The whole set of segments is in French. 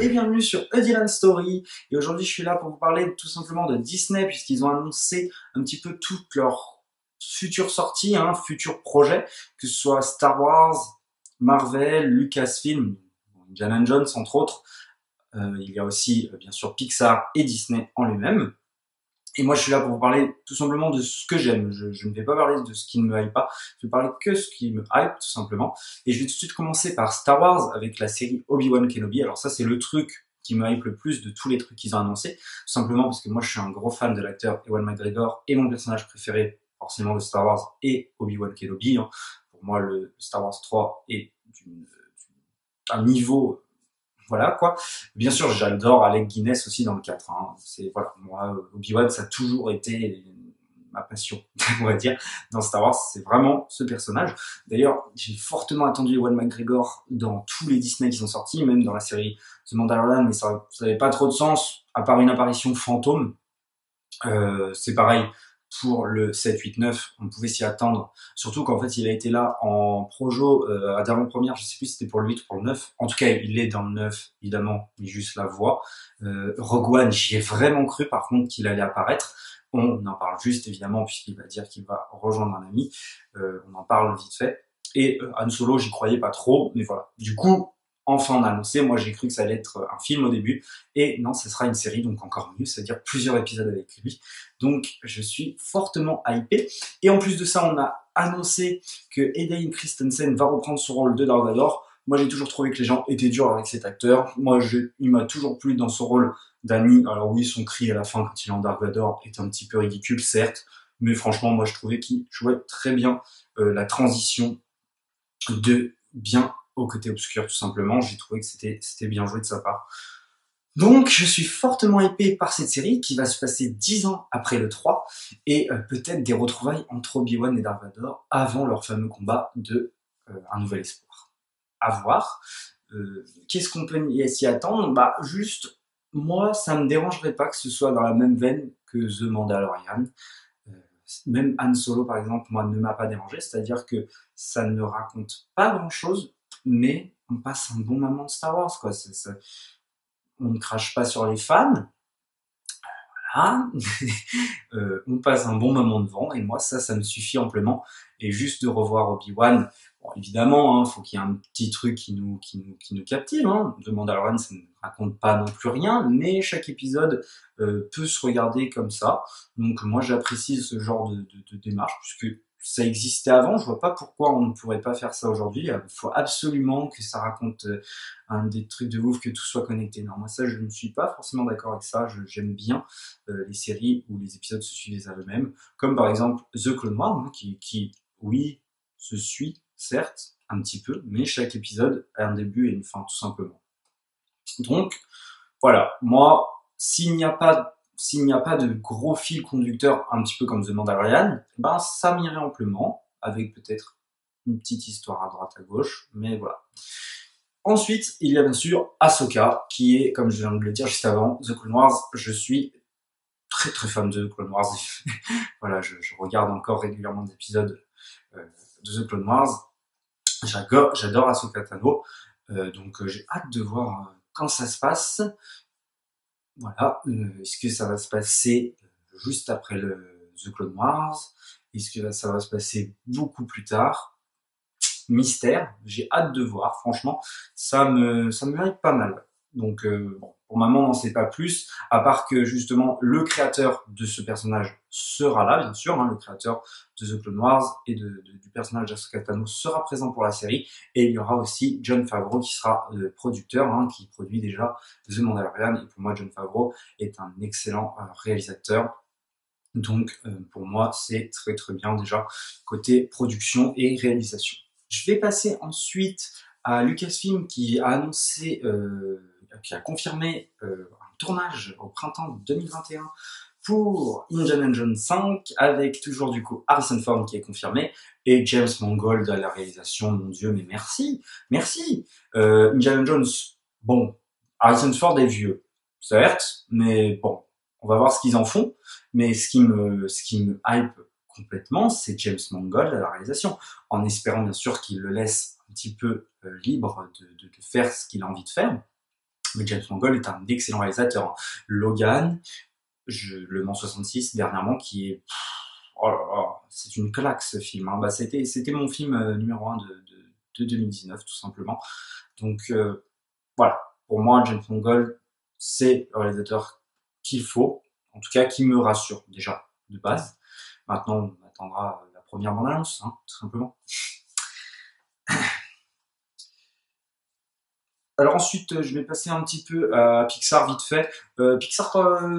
et bienvenue sur A Dylan Story. Et aujourd'hui, je suis là pour vous parler tout simplement de Disney, puisqu'ils ont annoncé un petit peu toutes leurs futures sorties, futurs projets, que ce soit Star Wars, Marvel, Lucasfilm, Indiana Jones entre autres. Il y a aussi bien sûr Pixar et Disney en lui-même. Et moi, je suis là pour vous parler tout simplement de ce que j'aime. Je ne vais pas parler de ce qui ne me hype pas. Je vais parler que de ce qui me hype, tout simplement. Et je vais tout de suite commencer par Star Wars avec la série Obi-Wan Kenobi. Alors ça, c'est le truc qui me hype le plus de tous les trucs qu'ils ont annoncés. Tout simplement parce que moi, je suis un gros fan de l'acteur Ewan McGregor et mon personnage préféré, forcément, de Star Wars est Obi-Wan Kenobi. Pour moi, le Star Wars 3 est un niveau, voilà quoi. Bien sûr, j'adore Alec Guinness aussi dans le 4. C'est voilà, moi Obi-Wan ça a toujours été ma passion, on va dire. Dans Star Wars, c'est vraiment ce personnage. D'ailleurs, j'ai fortement attendu Ewan McGregor dans tous les Disney qui sont sortis, même dans la série The Mandalorian, mais ça n'avait pas trop de sens à part une apparition fantôme. C'est pareil pour le 7, 8, 9, on pouvait s'y attendre. Surtout qu'en fait, il a été là en projo à d'avant-première, je sais plus si c'était pour le 8 ou pour le 9. En tout cas, il est dans le 9, évidemment, il juste la voix. Rogue One, j'y ai vraiment cru, par contre, qu'il allait apparaître. On en parle juste, évidemment, puisqu'il va dire qu'il va rejoindre un ami. On en parle vite fait. Et Han Solo, j'y croyais pas trop, mais voilà. Du coup, enfin on a annoncé, moi j'ai cru que ça allait être un film au début, et non, ce sera une série, donc encore mieux, c'est-à-dire plusieurs épisodes avec lui. Donc je suis fortement hypé. Et en plus de ça, on a annoncé que Hayden Christensen va reprendre son rôle de Dark Vador. Moi j'ai toujours trouvé que les gens étaient durs avec cet acteur. Moi il m'a toujours plu dans son rôle d'Annie. Alors oui, son cri à la fin quand il est en Dark Vador est un petit peu ridicule, certes, mais franchement moi je trouvais qu'il jouait très bien la transition de bien au côté obscur, tout simplement. J'ai trouvé que c'était bien joué de sa part. Donc, je suis fortement hypé par cette série qui va se passer 10 ans après le 3 et peut-être des retrouvailles entre Obi-Wan et Dark Vador avant leur fameux combat de Un Nouvel Espoir. À voir. Qu'est-ce qu'on peut s'y attendre? Bah, juste, moi, ça me dérangerait pas que ce soit dans la même veine que The Mandalorian. Même Han Solo, par exemple, moi, ne m'a pas dérangé, c'est-à-dire que ça ne raconte pas grand-chose, mais on passe un bon moment de Star Wars, quoi. On ne crache pas sur les fans, voilà. On passe un bon moment devant, et moi, ça me suffit amplement. Et juste de revoir Obi-Wan, bon, évidemment, faut qu'il y ait un petit truc qui nous captive. The Mandalorian, ça ne raconte pas non plus rien, mais chaque épisode peut se regarder comme ça. Donc moi, j'apprécie ce genre de démarche, puisque ça existait avant. Je vois pas pourquoi on ne pourrait pas faire ça aujourd'hui. Il faut absolument que ça raconte des trucs de ouf, que tout soit connecté. Non, moi ça, je ne suis pas forcément d'accord avec ça. J'aime bien les séries où les épisodes se suivent les à eux-mêmes, comme par exemple The Clone Wars, qui, oui, se suit, certes, un petit peu, mais chaque épisode a un début et une fin, tout simplement. Donc, voilà, moi, s'il n'y a pas de gros fil conducteur, un petit peu comme The Mandalorian, ben ça m'irait amplement, avec peut-être une petite histoire à droite à gauche, mais voilà. Ensuite, il y a bien sûr Ahsoka, qui est, comme je viens de le dire juste avant, The Clone Wars. Je suis très très fan de Clone Wars. Voilà, je regarde encore régulièrement des épisodes de The Clone Wars. J'adore Ahsoka Tano, donc j'ai hâte de voir quand ça se passe. Voilà, est-ce que ça va se passer juste après The Clone Wars? Est-ce que ça va se passer beaucoup plus tard? Mystère, j'ai hâte de voir, franchement, ça me hype pas mal. Donc bon, pour maman, on n'en sait pas plus, à part que justement le créateur de ce personnage sera là, bien sûr, le créateur de The Clone Wars et du personnage d'Ahsoka Tano sera présent pour la série, et il y aura aussi Jon Favreau qui sera le producteur, qui produit déjà The Mandalorian, et pour moi Jon Favreau est un excellent réalisateur. Donc pour moi c'est très très bien déjà côté production et réalisation. Je vais passer ensuite à Lucasfilm qui a annoncé, qui a confirmé un tournage au printemps 2021 pour Indiana Jones 5 avec toujours du coup Harrison Ford qui est confirmé et James Mangold à la réalisation. Mon Dieu, mais merci, merci. Indiana Jones, bon, Harrison Ford est vieux, certes, mais bon, on va voir ce qu'ils en font. Mais ce qui me hype complètement, c'est James Mangold à la réalisation, en espérant bien sûr qu'il le laisse un petit peu libre de faire ce qu'il a envie de faire. Mais James Mangold est un excellent réalisateur, hein. Logan, Le Mans 66 dernièrement, qui est... Oh là là, c'est une claque ce film, hein. Bah, c'était mon film numéro un de 2019, tout simplement. Donc voilà, pour moi, James Mangold, c'est le réalisateur qu'il faut, en tout cas qui me rassure déjà de base. Maintenant, on attendra la première bande-annonce, hein, tout simplement. Alors ensuite, je vais passer un petit peu à Pixar vite fait. Pixar,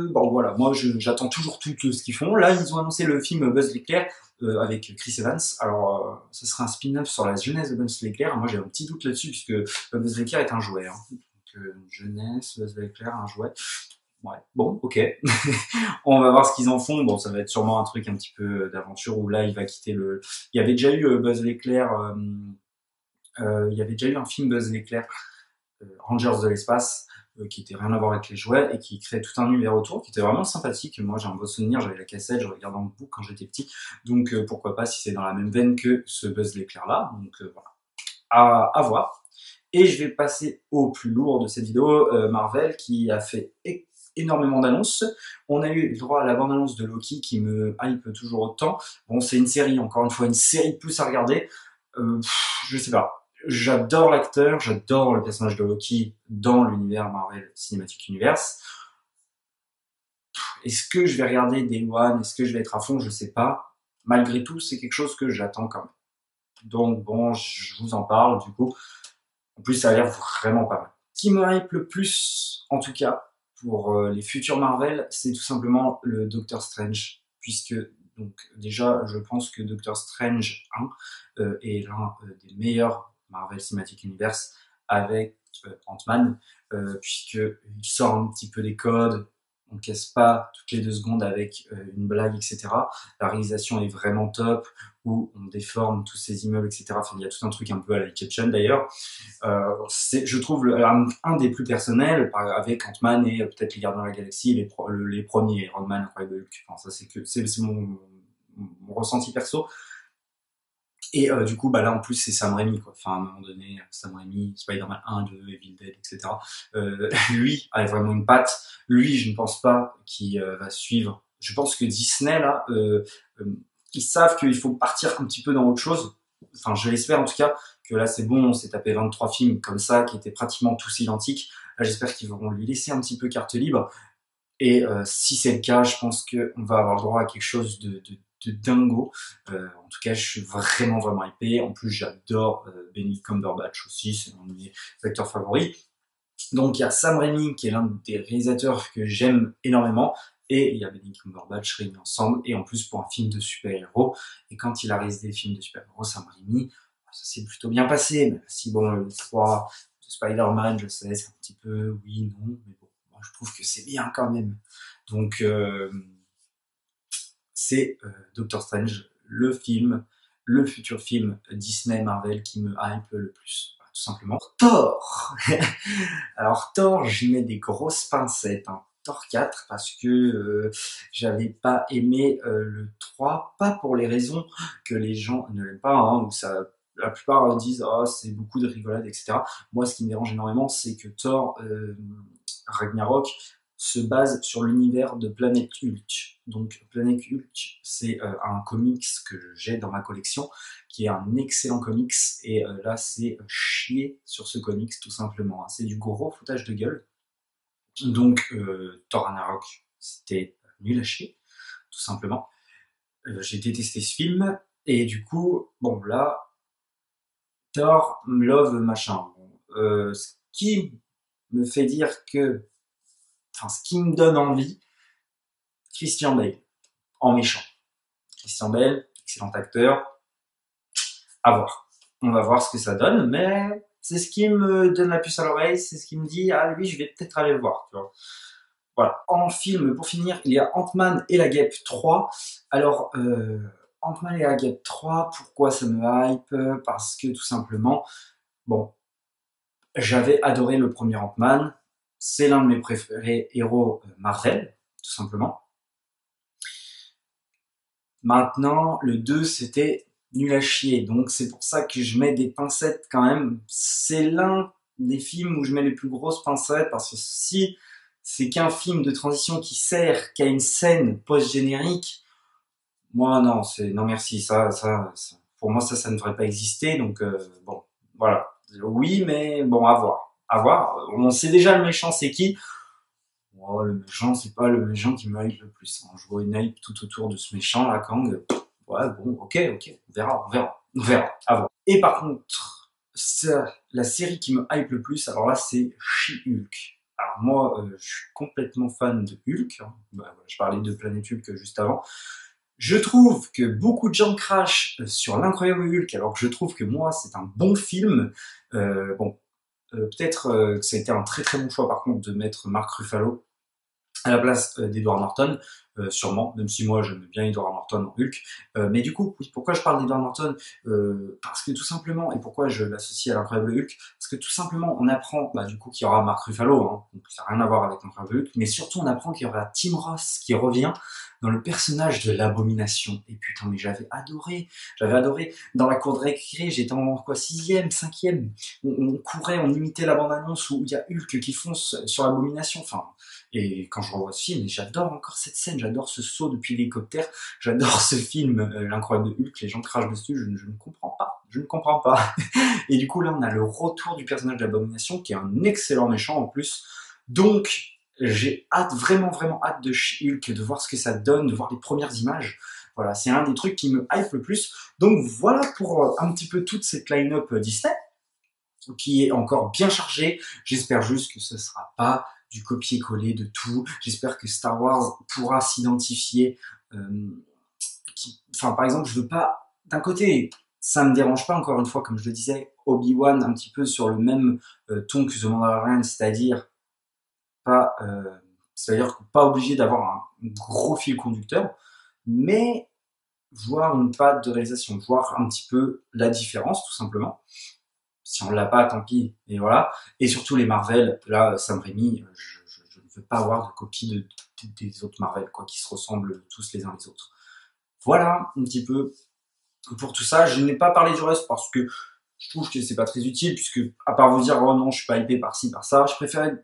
bon voilà, moi j'attends toujours tout ce qu'ils font. Là, ils ont annoncé le film Buzz l'éclair avec Chris Evans. Alors, ce sera un spin-off sur la jeunesse de Buzz l'éclair. Moi, j'ai un petit doute là-dessus puisque Buzz l'éclair est un jouet, hein. Donc, jeunesse, Buzz l'éclair, un jouet. Ouais, bon, ok. On va voir ce qu'ils en font. Bon, ça va être sûrement un truc un petit peu d'aventure où là, il va quitter le. Il y avait déjà eu Buzz l'éclair. Il y avait déjà eu un film Buzz l'éclair Rangers de l'espace, qui était rien à voir avec les jouets et qui créait tout un univers autour, qui était vraiment sympathique. Moi, j'ai un beau souvenir, j'avais la cassette, je regardais en boucle quand j'étais petit, donc pourquoi pas si c'est dans la même veine que ce Buzz l'éclair là. Donc voilà, à voir. Et je vais passer au plus lourd de cette vidéo, Marvel, qui a fait énormément d'annonces. On a eu le droit à la bande-annonce de Loki qui me hype toujours autant. Bon, c'est une série, encore une fois, une série de plus à regarder. Je sais pas. J'adore l'acteur, j'adore le personnage de Loki dans l'univers Marvel Cinematic Universe. Est-ce que je vais regarder Day One? Est-ce que je vais être à fond? Je sais pas. Malgré tout, c'est quelque chose que j'attends quand même. Donc bon, je vous en parle du coup. En plus, ça a l'air vraiment pas mal. Ce qui me hype le plus, en tout cas, pour les futurs Marvel, c'est tout simplement le Doctor Strange. Puisque, donc, déjà, je pense que Doctor Strange 1 est l'un des meilleurs Marvel Cinematic Universe avec Ant-Man, puisqu'il sort un petit peu des codes, on casse pas toutes les 2 secondes avec une blague, etc. La réalisation est vraiment top, où on déforme tous ces immeubles, etc. Enfin, il y a tout un truc un peu à la Inception d'ailleurs. Je trouve un des plus personnels avec Ant-Man et peut-être les Gardiens de la Galaxie, les premiers Iron Man, Incroyable Hulk. Enfin, ça c'est mon ressenti perso. Et du coup, bah là en plus c'est Sam Raimi quoi. Enfin à un moment donné, Sam Raimi, Spider-Man 1, 2, Evil Dead, etc. Lui a vraiment une patte. Lui, je ne pense pas qu'il va suivre. Je pense que Disney là, ils savent qu'il faut partir un petit peu dans autre chose. Enfin, je l'espère en tout cas que là c'est bon. On s'est tapé 23 films comme ça qui étaient pratiquement tous identiques. Là, j'espère qu'ils vont lui laisser un petit peu carte libre. Et si c'est le cas, je pense qu'on va avoir le droit à quelque chose de dingo. En tout cas, je suis vraiment hypé. En plus, j'adore Benedict Cumberbatch aussi, c'est l'un de mes acteurs favoris. Donc il y a Sam Raimi qui est l'un des réalisateurs que j'aime énormément. Et il y a Benedict Cumberbatch réunis ensemble. Et en plus pour un film de super-héros. Et quand il a réalisé des films de super-héros, Sam Raimi, ça s'est plutôt bien passé. Même si bon, le 3 de Spider-Man, je sais, c'est un petit peu oui, non. Mais bon, moi je trouve que c'est bien quand même. Donc c'est Doctor Strange, le futur film Disney Marvel qui me hype le plus. Voilà, tout simplement. Thor. Alors Thor, j'y mets des grosses pincettes, hein. Thor 4 parce que j'avais pas aimé le 3, pas pour les raisons que les gens ne l'aiment pas, hein, où ça, la plupart disent oh c'est beaucoup de rigolade, etc. Moi, ce qui me dérange énormément, c'est que Thor Ragnarok se base sur l'univers de Planet Hulk. Donc Planet Hulk, c'est un comics que j'ai dans ma collection, qui est un excellent comics, et là c'est chier sur ce comics tout simplement, hein. C'est du gros foutage de gueule. Donc Thor Ragnarok, c'était nul à chier, tout simplement. J'ai détesté ce film, et du coup, bon là, Thor, Love, machin. Bon, ce qui me fait dire que, enfin ce qui me donne envie, Christian Bale, en méchant. Christian Bale, excellent acteur, à voir. On va voir ce que ça donne, mais c'est ce qui me donne la puce à l'oreille, c'est ce qui me dit, ah lui, je vais peut-être aller le voir, tu vois. Voilà. En film, pour finir, il y a Ant-Man et la Guêpe 3. Alors, Ant-Man et la Guêpe 3, pourquoi ça me hype? Parce que tout simplement, bon, j'avais adoré le premier Ant-Man, c'est l'un de mes préférés héros Marvel, tout simplement. Maintenant, le 2, c'était nul à chier. Donc, c'est pour ça que je mets des pincettes quand même. C'est l'un des films où je mets les plus grosses pincettes, parce que si c'est qu'un film de transition qui sert qu'à une scène post-générique, moi non, c'est non merci, pour moi ça ne devrait pas exister, donc bon, voilà. Oui, mais bon, à voir. À voir. On sait déjà le méchant c'est qui. Oh, le méchant, c'est pas le méchant qui me hype le plus, hein. Je vois une hype tout autour de ce méchant, là, Kang. Ouais, bon, ok, on verra, à voir. Et par contre, la série qui me hype le plus, alors là, c'est She-Hulk. Alors moi, je suis complètement fan de Hulk, hein. Bah, voilà, je parlais de Planète Hulk juste avant. Je trouve que beaucoup de gens crachent sur l'incroyable Hulk, alors que je trouve que moi, c'est un bon film. Bon, peut-être que ça a été un très très bon choix par contre de mettre Mark Ruffalo à la place d'Edward Norton, sûrement, même si moi j'aime bien Edward Norton en Hulk. Mais du coup, oui, pourquoi je parle d'Edward Norton Parce que tout simplement, et pourquoi je l'associe à l'incroyable Hulk, parce que tout simplement on apprend, bah, du coup, qu'il y aura Mark Ruffalo, hein, donc ça n'a rien à voir avec l'incroyable Hulk, mais surtout on apprend qu'il y aura Tim Roth qui revient dans le personnage de l'Abomination. Et putain, mais j'avais adoré. Dans la cour de récré, j'étais en quoi, 6e, 5e, on courait, on imitait la bande-annonce où il y a Hulk qui fonce sur l'Abomination, enfin. Et quand je revois ce film, j'adore encore cette scène, j'adore ce saut depuis l'hélicoptère, j'adore ce film, l'incroyable Hulk, les gens crachent dessus, je ne comprends pas, je ne comprends pas. Et du coup là on a le retour du personnage d'Abomination qui est un excellent méchant en plus, donc j'ai hâte, vraiment hâte de Hulk, de voir ce que ça donne, de voir les premières images. Voilà, c'est un des trucs qui me hype le plus. Donc voilà pour un petit peu toute cette line-up Disney, qui est encore bien chargée. J'espère juste que ce sera pas du copier-coller de tout. J'espère que Star Wars pourra s'identifier. Enfin, par exemple, je veux pas. D'un côté, ça me dérange pas, encore une fois, comme je le disais, Obi-Wan un petit peu sur le même ton que The Mandalorian, c'est-à-dire pas obligé d'avoir un gros fil conducteur, mais voir une patte de réalisation, voir un petit peu la différence, tout simplement. Si on l'a pas, tant pis. Et voilà. Et surtout les Marvel, là, Sam Raimi, je ne veux pas avoir de copie des autres Marvel, quoi, qui se ressemblent tous les uns les autres. Voilà, un petit peu pour tout ça. Je n'ai pas parlé du reste parce que je trouve que c'est pas très utile, puisque, à part vous dire, oh non, je suis pas hypé par ci, par ça, je préférais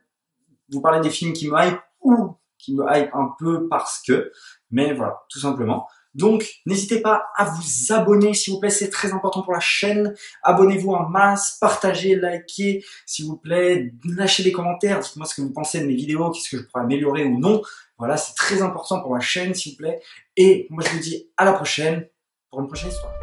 vous parler des films qui me hype ou qui me hype un peu parce que, mais voilà, tout simplement. Donc, n'hésitez pas à vous abonner, s'il vous plaît, c'est très important pour la chaîne. Abonnez-vous en masse, partagez, likez, s'il vous plaît, lâchez des commentaires, dites-moi ce que vous pensez de mes vidéos, qu'est-ce que je pourrais améliorer ou non. Voilà, c'est très important pour ma chaîne, s'il vous plaît. Et moi, je vous dis à la prochaine pour une prochaine histoire.